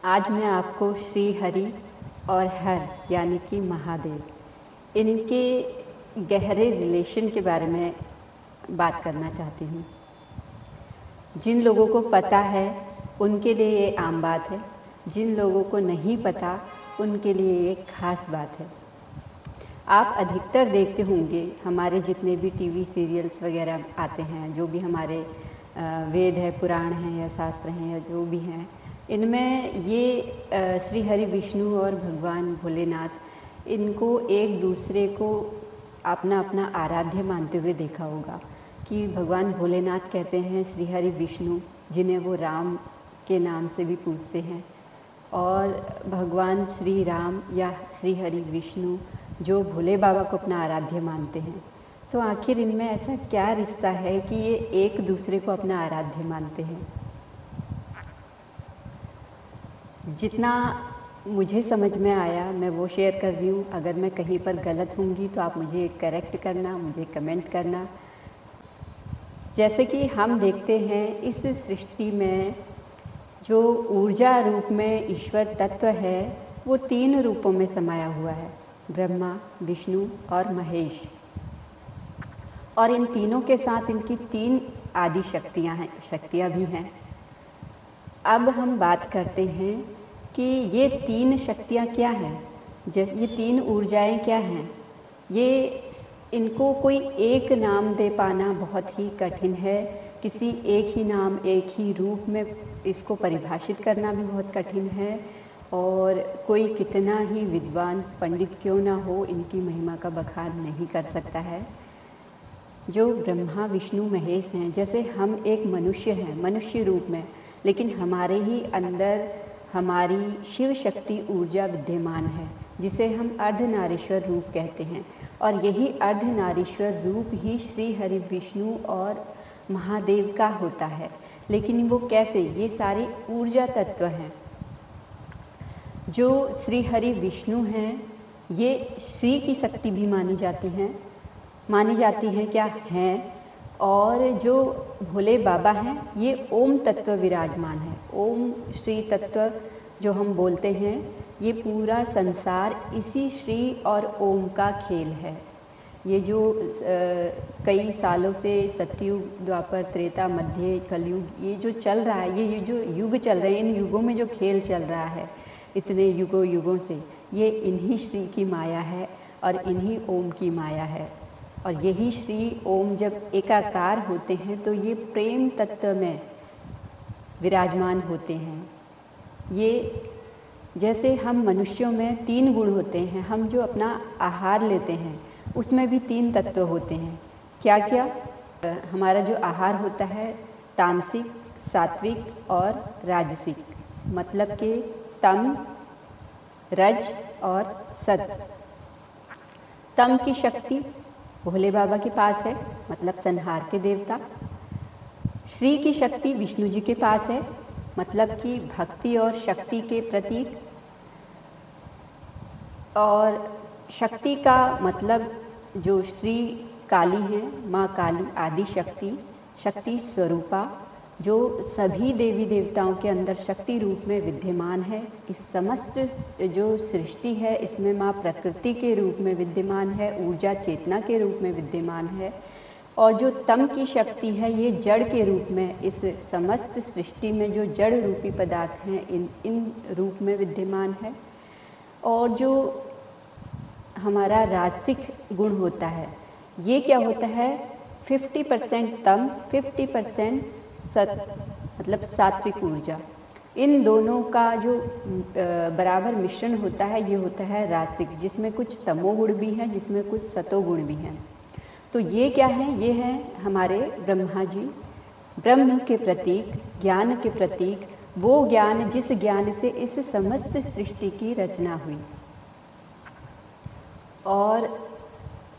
आज मैं आपको श्री हरि और हर यानी कि महादेव, इनके गहरे रिलेशन के बारे में बात करना चाहती हूँ। जिन लोगों को पता है उनके लिए ये आम बात है, जिन लोगों को नहीं पता उनके लिए ये खास बात है। आप अधिकतर देखते होंगे हमारे जितने भी टीवी सीरियल्स वगैरह आते हैं, जो भी हमारे वेद है, पुराण हैं या शास्त्र हैं या जो भी हैं, इनमें ये श्री हरि विष्णु और भगवान भोलेनाथ इनको एक दूसरे को अपना अपना आराध्य मानते हुए देखा होगा कि भगवान भोलेनाथ कहते हैं श्री हरि विष्णु, जिन्हें वो राम के नाम से भी पूजते हैं, और भगवान श्री राम या श्री हरि विष्णु जो भोले बाबा को अपना आराध्य मानते हैं। तो आखिर इनमें ऐसा क्या रिश्ता है कि ये एक दूसरे को अपना आराध्य मानते हैं? जितना मुझे समझ में आया मैं वो शेयर कर रही हूँ। अगर मैं कहीं पर गलत होंगी तो आप मुझे करेक्ट करना, मुझे कमेंट करना। जैसे कि हम देखते हैं इस सृष्टि में जो ऊर्जा रूप में ईश्वर तत्व है वो 3 रूपों में समाया हुआ है, ब्रह्मा, विष्णु और महेश। और इन तीनों के साथ इनकी 3 आदि शक्तियाँ भी हैं। अब हम बात करते हैं कि ये 3 शक्तियाँ क्या हैं, जैसे ये 3 ऊर्जाएं क्या हैं। ये इनको कोई एक नाम दे पाना बहुत ही कठिन है। किसी एक ही नाम, एक ही रूप में इसको परिभाषित करना भी बहुत कठिन है। और कोई कितना ही विद्वान पंडित क्यों ना हो, इनकी महिमा का बखान नहीं कर सकता है। जो ब्रह्मा, विष्णु, महेश हैं, जैसे हम एक मनुष्य हैं, मनुष्य रूप में, लेकिन हमारे ही अंदर हमारी शिव शक्ति ऊर्जा विद्यमान है, जिसे हम अर्धनारीश्वर रूप कहते हैं। और यही अर्धनारीश्वर रूप ही श्री हरि विष्णु और महादेव का होता है। लेकिन वो कैसे? ये सारी ऊर्जा तत्व हैं। जो श्री हरि विष्णु हैं ये श्री की शक्ति भी मानी जाती हैं क्या हैं। और जो भोले बाबा हैं ये ओम तत्व विराजमान है। ओम श्री तत्व जो हम बोलते हैं, ये पूरा संसार इसी श्री और ओम का खेल है। ये जो कई सालों से सतयुग, द्वापर, त्रेता, मध्य, कलयुग, ये जो चल रहा है, ये जो युग चल रहे हैं, इन युगों में जो खेल चल रहा है इतने युगों से, ये इन्हीं श्री की माया है और इन्हीं ओम की माया है। और यही श्री ओम जब एकाकार होते हैं तो ये प्रेम तत्व में विराजमान होते हैं। ये जैसे हम मनुष्यों में 3 गुण होते हैं, हम जो अपना आहार लेते हैं उसमें भी 3 तत्व होते हैं। क्या क्या? हमारा जो आहार होता है तामसिक, सात्विक और राजसिक, मतलब कि तम, रज और सत। तम की शक्ति भोले बाबा के पास है, मतलब संहार के देवता। श्री की शक्ति विष्णु जी के पास है, मतलब कि भक्ति और शक्ति के प्रतीक। और शक्ति का मतलब जो श्री काली हैं, माँ काली आदि शक्ति, शक्ति स्वरूपा, जो सभी देवी देवताओं के अंदर शक्ति रूप में विद्यमान है। इस समस्त जो सृष्टि है इसमें माँ प्रकृति के रूप में विद्यमान है, ऊर्जा चेतना के रूप में विद्यमान है। और जो तम की शक्ति है ये जड़ के रूप में इस समस्त सृष्टि में जो जड़ रूपी पदार्थ हैं इन रूप में विद्यमान है। और जो हमारा राजसिक गुण होता है ये क्या होता है? 50% तम, 50% सत, मतलब सात्विक ऊर्जा। इन दोनों का जो बराबर मिश्रण होता है ये होता है राजसिक, जिसमें कुछ तमोगुण भी हैं, जिसमें कुछ सतोगुण भी हैं। तो ये क्या है? ये हैं हमारे ब्रह्मा जी, ब्रह्म के प्रतीक, ज्ञान के प्रतीक, वो ज्ञान जिस ज्ञान से इस समस्त सृष्टि की रचना हुई। और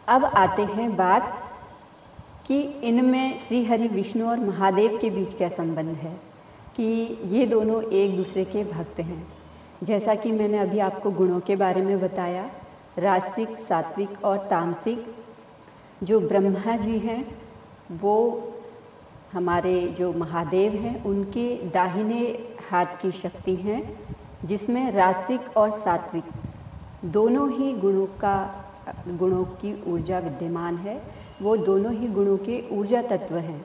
अब आते हैं बात कि इनमें श्री हरि विष्णु और महादेव के बीच क्या संबंध है, कि ये दोनों एक दूसरे के भक्त हैं। जैसा कि मैंने अभी आपको गुणों के बारे में बताया, राजसिक, सात्विक और तामसिक। जो ब्रह्मा जी हैं वो हमारे जो महादेव हैं उनके दाहिने हाथ की शक्ति हैं जिसमें रासिक और सात्विक दोनों ही गुणों की ऊर्जा विद्यमान है। वो दोनों ही गुणों के ऊर्जा तत्व हैं।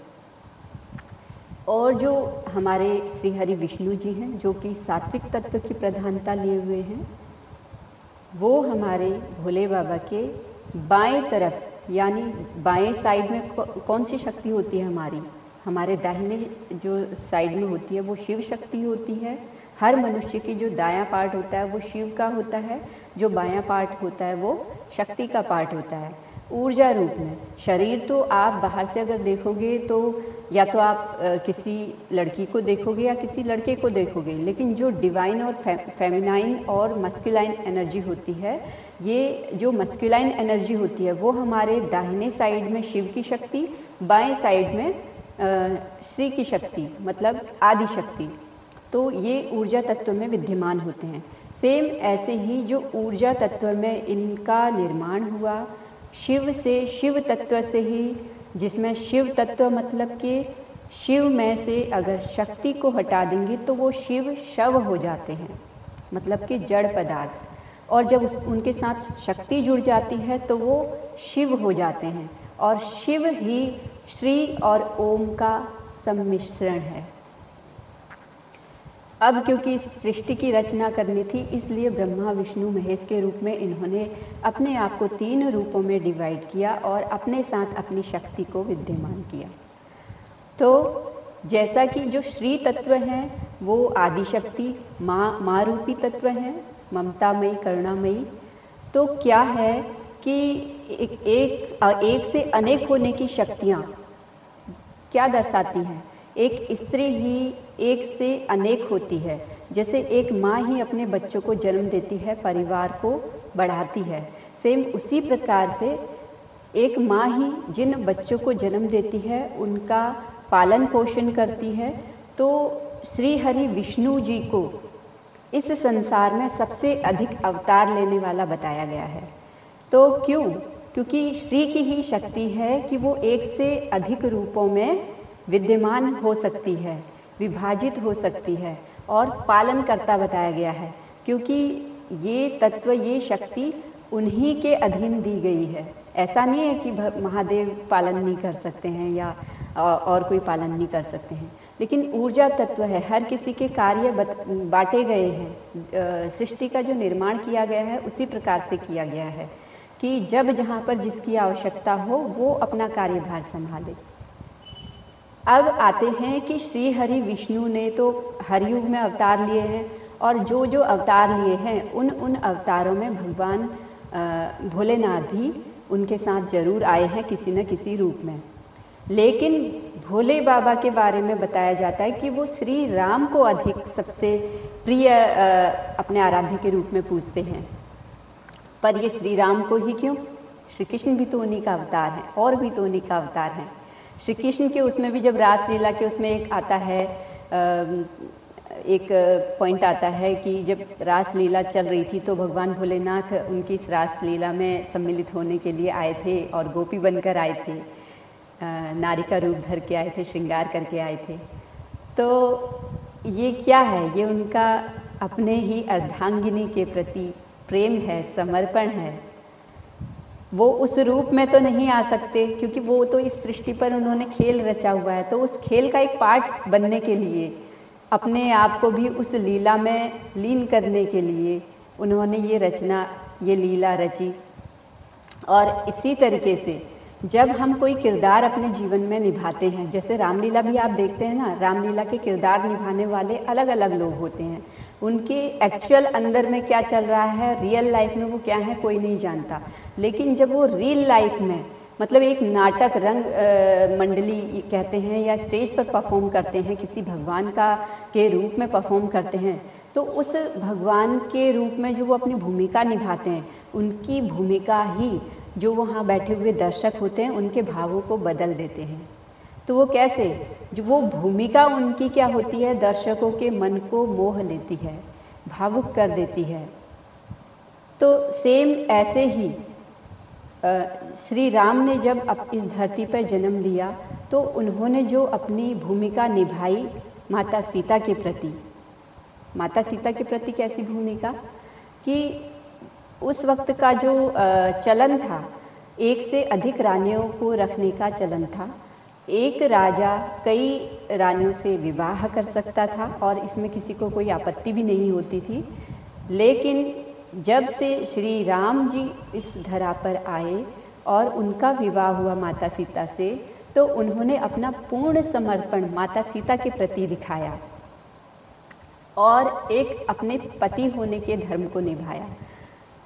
और जो हमारे श्री हरि विष्णु जी हैं, जो कि सात्विक तत्व की प्रधानता लिए हुए हैं, वो हमारे भोले बाबा के बाएं तरफ, यानी बाएं साइड में कौन सी शक्ति होती है हमारे दाहिने जो साइड में होती है वो शिव शक्ति होती है। हर मनुष्य की जो दायां पार्ट होता है वो शिव का होता है, जो बायां पार्ट होता है वो शक्ति का पार्ट होता है। ऊर्जा रूप में शरीर तो आप बाहर से अगर देखोगे तो या तो आप किसी लड़की को देखोगे या किसी लड़के को देखोगे, लेकिन जो डिवाइन और फेमिनाइन और मस्कुलाइन एनर्जी होती है, ये जो मस्कुलाइन एनर्जी होती है वो हमारे दाहिने साइड में शिव की शक्ति, बाएं साइड में श्री की शक्ति मतलब आदि शक्ति, तो ये ऊर्जा तत्व में विद्यमान होते हैं। सेम ऐसे ही जो ऊर्जा तत्व में इनका निर्माण हुआ शिव से, शिव तत्व से ही, जिसमें शिव तत्व मतलब कि शिव में से अगर शक्ति को हटा देंगे तो वो शिव शव हो जाते हैं, मतलब कि जड़ पदार्थ, और जब उनके साथ शक्ति जुड़ जाती है तो वो शिव हो जाते हैं। और शिव ही श्री और ओम का सम्मिश्रण है। अब क्योंकि इस सृष्टि की रचना करनी थी, इसलिए ब्रह्मा विष्णु महेश के रूप में इन्होंने अपने आप को 3 रूपों में डिवाइड किया और अपने साथ अपनी शक्ति को विद्यमान किया। तो जैसा कि जो श्री तत्व हैं वो आदि शक्ति माँ रूपी तत्व हैं, ममतामयी करुणामयी। तो क्या है कि एक से अनेक होने की शक्तियाँ क्या दर्शाती हैं? एक स्त्री ही एक से अनेक होती है। जैसे एक माँ ही अपने बच्चों को जन्म देती है, परिवार को बढ़ाती है, सेम उसी प्रकार से एक माँ ही जिन बच्चों को जन्म देती है उनका पालन पोषण करती है। तो श्री हरि विष्णु जी को इस संसार में सबसे अधिक अवतार लेने वाला बताया गया है। तो क्यों? क्योंकि श्री की ही शक्ति है कि वो एक से अधिक रूपों में विद्यमान हो सकती है, विभाजित हो सकती है और पालन करता बताया गया है, क्योंकि ये तत्व, ये शक्ति उन्हीं के अधीन दी गई है। ऐसा नहीं है कि महादेव पालन नहीं कर सकते हैं या और कोई पालन नहीं कर सकते हैं, लेकिन ऊर्जा तत्व है, हर किसी के कार्य बांटे गए हैं। सृष्टि का जो निर्माण किया गया है उसी प्रकार से किया गया है कि जब जहाँ पर जिसकी आवश्यकता हो वो अपना कार्यभार संभाले। अब आते हैं कि श्री हरि विष्णु ने तो हर युग में अवतार लिए हैं और जो जो अवतार लिए हैं उन अवतारों में भगवान भोलेनाथ भी उनके साथ जरूर आए हैं किसी न किसी रूप में। लेकिन भोले बाबा के बारे में बताया जाता है कि वो श्री राम को अधिक सबसे प्रिय अपने आराध्य के रूप में पूजते हैं। पर ये श्री राम को ही क्यों? श्री कृष्ण भी तो उन्हीं का अवतार है और भी तो उन्हीं का अवतार है। श्री कृष्ण के उसमें भी जब रासलीला के उसमें एक आता है, एक पॉइंट आता है कि जब रासलीला चल रही थी तो भगवान भोलेनाथ उनकी इस रासलीला में सम्मिलित होने के लिए आए थे और गोपी बनकर आए थे, नारी का रूप धर के आए थे, श्रृंगार करके आए थे। तो ये क्या है? ये उनका अपने ही अर्धांगिनी के प्रति प्रेम है, समर्पण है। वो उस रूप में तो नहीं आ सकते क्योंकि वो तो इस सृष्टि पर उन्होंने खेल रचा हुआ है, तो उस खेल का एक पार्ट बनने के लिए, अपने आप को भी उस लीला में लीन करने के लिए उन्होंने ये रचना, ये लीला रची। और इसी तरीके से जब हम कोई किरदार अपने जीवन में निभाते हैं, जैसे रामलीला भी आप देखते हैं ना, रामलीला के किरदार निभाने वाले अलग अलग लोग होते हैं। उनके एक्चुअल अंदर में क्या चल रहा है, रियल लाइफ में वो क्या है, कोई नहीं जानता। लेकिन जब वो रियल लाइफ में, मतलब एक नाटक रंग मंडली कहते हैं या स्टेज पर परफॉर्म करते हैं, किसी भगवान का के रूप में परफॉर्म करते हैं, तो उस भगवान के रूप में जो वो अपनी भूमिका निभाते हैं, उनकी भूमिका ही जो वहाँ बैठे हुए दर्शक होते हैं उनके भावों को बदल देते हैं। तो वो कैसे? जो वो भूमिका उनकी क्या होती है, दर्शकों के मन को मोह लेती है, भावुक कर देती है। तो सेम ऐसे ही श्री राम ने जब इस धरती पर जन्म लिया तो उन्होंने जो अपनी भूमिका निभाई माता सीता के प्रति, माता सीता के प्रति कैसी भूमिका कि उस वक्त का जो चलन था, एक से अधिक रानियों को रखने का चलन था। एक राजा कई रानियों से विवाह कर सकता था और इसमें किसी को कोई आपत्ति भी नहीं होती थी। लेकिन जब से श्री राम जी इस धरा पर आए और उनका विवाह हुआ माता सीता से, तो उन्होंने अपना पूर्ण समर्पण माता सीता के प्रति दिखाया और एक अपने पति होने के धर्म को निभाया।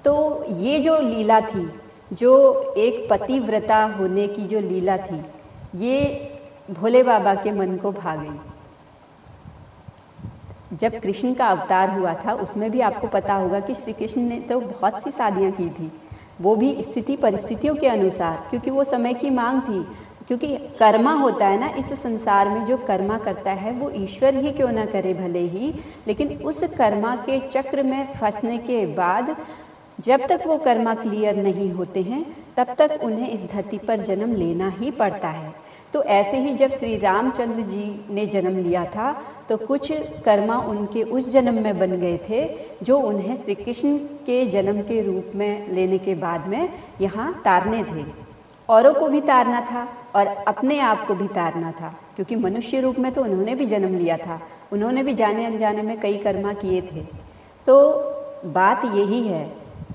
तो ये जो लीला थी, जो एक पतिव्रता होने की जो लीला थी, ये भोले बाबा के मन को भा गई। जब कृष्ण का अवतार हुआ था, उसमें भी आपको पता होगा कि श्री कृष्ण ने तो बहुत सी शादियां की थी, वो भी स्थिति परिस्थितियों के अनुसार, क्योंकि वो समय की मांग थी। क्योंकि कर्मा होता है ना, इस संसार में जो कर्मा करता है वो ईश्वर ही क्यों ना करे भले ही, लेकिन उस कर्मा के चक्र में फंसने के बाद जब तक वो कर्मा क्लियर नहीं होते हैं, तब तक उन्हें इस धरती पर जन्म लेना ही पड़ता है। तो ऐसे ही जब श्री रामचंद्र जी ने जन्म लिया था, तो कुछ कर्मा उनके उस जन्म में बन गए थे जो उन्हें श्री कृष्ण के जन्म के रूप में लेने के बाद में यहाँ तारने थे। औरों को भी तारना था और अपने आप को भी तारना था, क्योंकि मनुष्य रूप में तो उन्होंने भी जन्म लिया था, उन्होंने भी जाने अनजाने में कई कर्मा किए थे। तो बात यही है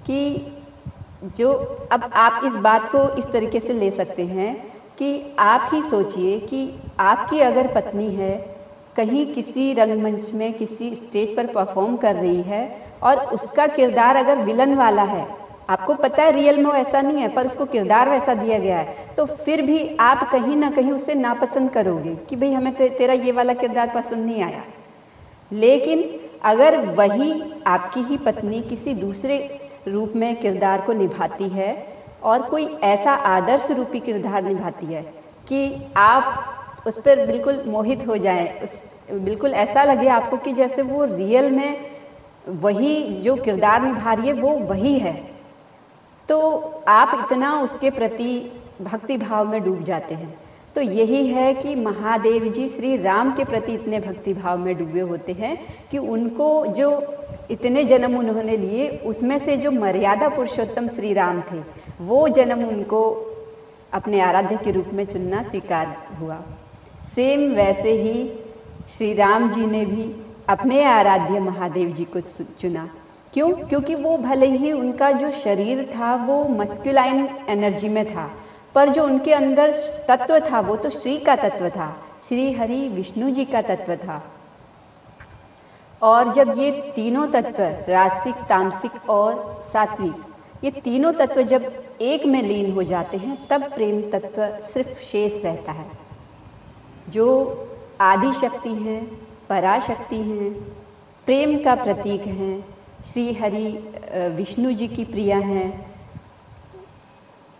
कि जो अब आप इस बात को इस तरीके से ले सकते हैं कि आप ही सोचिए कि आपकी अगर पत्नी है, कहीं किसी रंगमंच में किसी स्टेज पर परफॉर्म कर रही है और उसका किरदार अगर विलन वाला है, आपको पता है रियल में वो ऐसा नहीं है, पर उसको किरदार वैसा दिया गया है, तो फिर भी आप कहीं ना कहीं उसे नापसंद करोगे कि भाई हमें तेरा ये वाला किरदार पसंद नहीं आया। लेकिन अगर वही आपकी ही पत्नी किसी दूसरे रूप में किरदार को निभाती है और कोई ऐसा आदर्श रूपी किरदार निभाती है कि आप उस पर बिल्कुल मोहित हो जाएं, बिल्कुल ऐसा लगे आपको कि जैसे वो रियल में वही जो किरदार निभा रही है वो वही है, तो आप इतना उसके प्रति भक्ति भाव में डूब जाते हैं। तो यही है कि महादेव जी श्री राम के प्रति इतने भक्ति भाव में डूबे होते हैं कि उनको जो इतने जन्म उन्होंने लिए, उसमें से जो मर्यादा पुरुषोत्तम श्री राम थे, वो जन्म उनको अपने आराध्य के रूप में चुनना स्वीकार हुआ। सेम वैसे ही श्री राम जी ने भी अपने आराध्य महादेव जी को चुना। क्यों? क्योंकि वो भले ही उनका जो शरीर था वो मस्कुलाइन एनर्जी में था, पर जो उनके अंदर तत्व था वो तो श्री का तत्व था, श्री हरि विष्णु जी का तत्व था। और जब ये तीनों तत्व रासिक, तामसिक और सात्विक, ये तीनों तत्व जब एक में लीन हो जाते हैं, तब प्रेम तत्व सिर्फ शेष रहता है। जो आदि शक्ति हैं, पराशक्ति हैं, प्रेम का प्रतीक हैं, श्री हरि विष्णु जी की प्रिया हैं,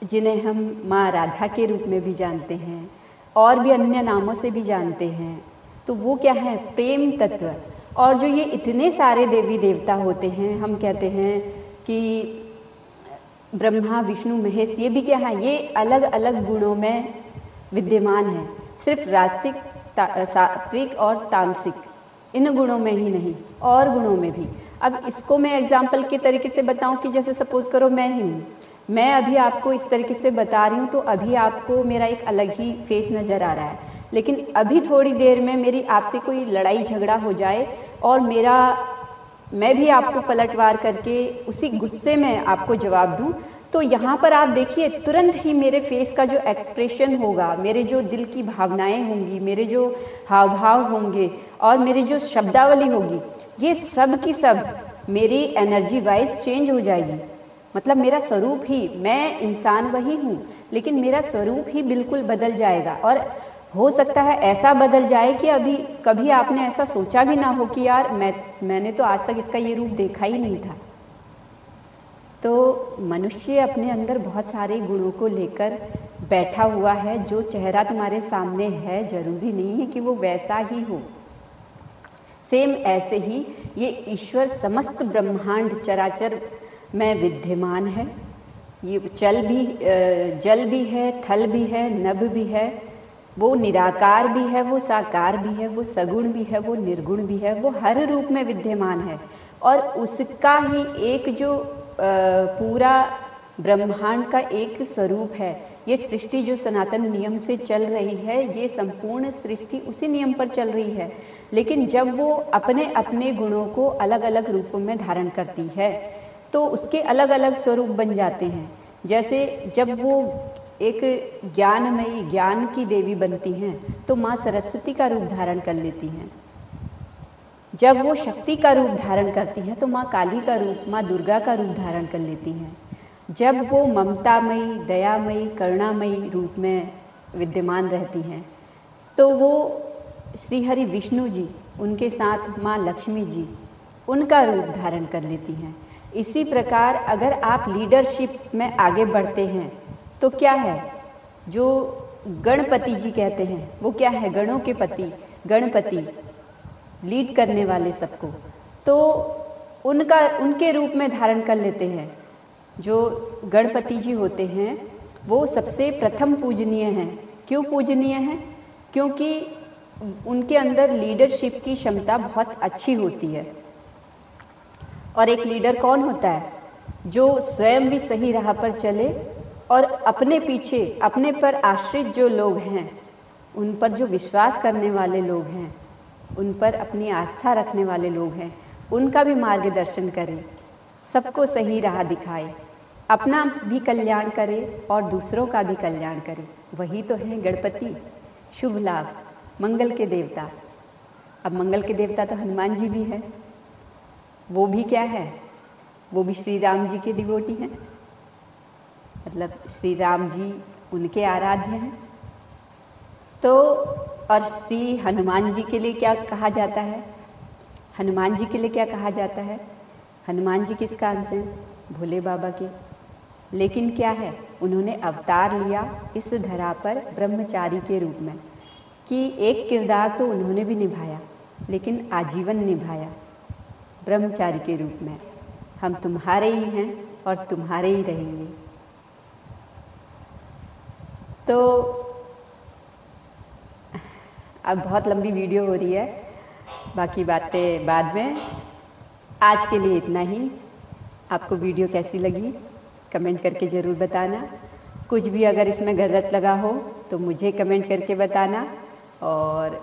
जिन्हें हम माँ राधा के रूप में भी जानते हैं और भी अन्य नामों से भी जानते हैं। तो वो क्या है? प्रेम तत्व। और जो ये इतने सारे देवी देवता होते हैं, हम कहते हैं कि ब्रह्मा विष्णु महेश, ये भी क्या है? ये अलग अलग गुणों में विद्यमान है, सिर्फ रासिक, सात्विक और तामसिक, इन गुणों में ही नहीं, और गुणों में भी। अब इसको मैं एग्जाम्पल के तरीके से बताऊं कि जैसे सपोज करो मैं ही हूँ, मैं अभी आपको इस तरीके से बता रही हूँ, तो अभी आपको मेरा एक अलग ही फेस नज़र आ रहा है, लेकिन अभी थोड़ी देर में मेरी आपसे कोई लड़ाई झगड़ा हो जाए और मैं भी आपको पलटवार करके उसी गुस्से में आपको जवाब दूं, तो यहाँ पर आप देखिए तुरंत ही मेरे फेस का जो एक्सप्रेशन होगा, मेरे जो दिल की भावनाएं होंगी, मेरे जो हाव भाव होंगे और मेरी जो शब्दावली होगी, ये सब की सब मेरी एनर्जी वाइज चेंज हो जाएगी। मतलब मेरा स्वरूप ही, मैं इंसान वही हूँ, लेकिन मेरा स्वरूप ही बिल्कुल बदल जाएगा। और हो सकता है ऐसा बदल जाए कि अभी कभी आपने ऐसा सोचा भी ना हो कि यार मैंने तो आज तक इसका ये रूप देखा ही नहीं था। तो मनुष्य अपने अंदर बहुत सारे गुणों को लेकर बैठा हुआ है। जो चेहरा तुम्हारे सामने है, जरूरी नहीं है कि वो वैसा ही हो। सेम ऐसे ही ये ईश्वर समस्त ब्रह्मांड चराचर में विद्यमान है। ये जल भी है, थल भी है, नभ भी है, वो निराकार भी है, वो साकार भी है, वो सगुण भी है, वो निर्गुण भी है, वो हर रूप में विद्यमान है। और उसका ही एक जो पूरा ब्रह्मांड का एक स्वरूप है। ये सृष्टि जो सनातन नियम से चल रही है, ये संपूर्ण सृष्टि उसी नियम पर चल रही है। लेकिन जब वो अपने अपने गुणों को अलग अलग रूपों में धारण करती है तो उसके अलग अलग स्वरूप बन जाते हैं। जैसे जब वो एक ज्ञानमयी, ज्ञान की देवी बनती हैं तो माँ सरस्वती का रूप धारण कर लेती हैं। जब वो शक्ति का रूप धारण करती हैं तो माँ काली का रूप, माँ दुर्गा का रूप धारण कर लेती हैं। जब वो ममतामयी, दयामयी, करुणामयी रूप में विद्यमान रहती हैं तो वो श्री हरि विष्णु जी, उनके साथ माँ लक्ष्मी जी, उनका रूप धारण कर लेती हैं। इसी प्रकार अगर आप लीडरशिप में आगे बढ़ते हैं तो क्या है, जो गणपति जी कहते हैं वो क्या है, गणों के पति, गणपति लीड करने वाले सबको, तो उनके रूप में धारण कर लेते हैं। जो गणपति जी होते हैं वो सबसे प्रथम पूजनीय हैं। क्यों पूजनीय हैं? क्योंकि उनके अंदर लीडरशिप की क्षमता बहुत अच्छी होती है। और एक लीडर कौन होता है? जो स्वयं भी सही राह पर चले और अपने पीछे, अपने पर आश्रित जो लोग हैं, उन पर जो विश्वास करने वाले लोग हैं, उन पर अपनी आस्था रखने वाले लोग हैं, उनका भी मार्गदर्शन करे, सबको सही राह दिखाए, अपना भी कल्याण करे और दूसरों का भी कल्याण करे। वही तो है गणपति, शुभ लाभ, मंगल के देवता। अब मंगल के देवता तो हनुमान जी भी हैं। वो भी क्या है? वो भी श्री राम जी के डिवोटी हैं। मतलब श्री राम जी उनके आराध्य हैं। तो और श्री हनुमान जी के लिए क्या कहा जाता है? हनुमान जी के लिए क्या कहा जाता है? हनुमान जी किसका अंश हैं? भोले बाबा के। लेकिन क्या है, उन्होंने अवतार लिया इस धरा पर ब्रह्मचारी के रूप में, कि एक किरदार तो उन्होंने भी निभाया लेकिन आजीवन निभाया ब्रह्मचारी के रूप में। हम तुम्हारे ही हैं और तुम्हारे ही रहेंगे। तो अब बहुत लंबी वीडियो हो रही है, बाकी बातें बाद में। आज के लिए इतना ही। आपको वीडियो कैसी लगी कमेंट करके ज़रूर बताना। कुछ भी अगर इसमें गलत लगा हो तो मुझे कमेंट करके बताना। और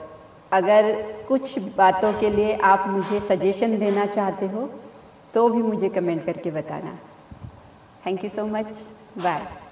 अगर कुछ बातों के लिए आप मुझे सजेशन देना चाहते हो तो भी मुझे कमेंट करके बताना। Thank you so much. Bye.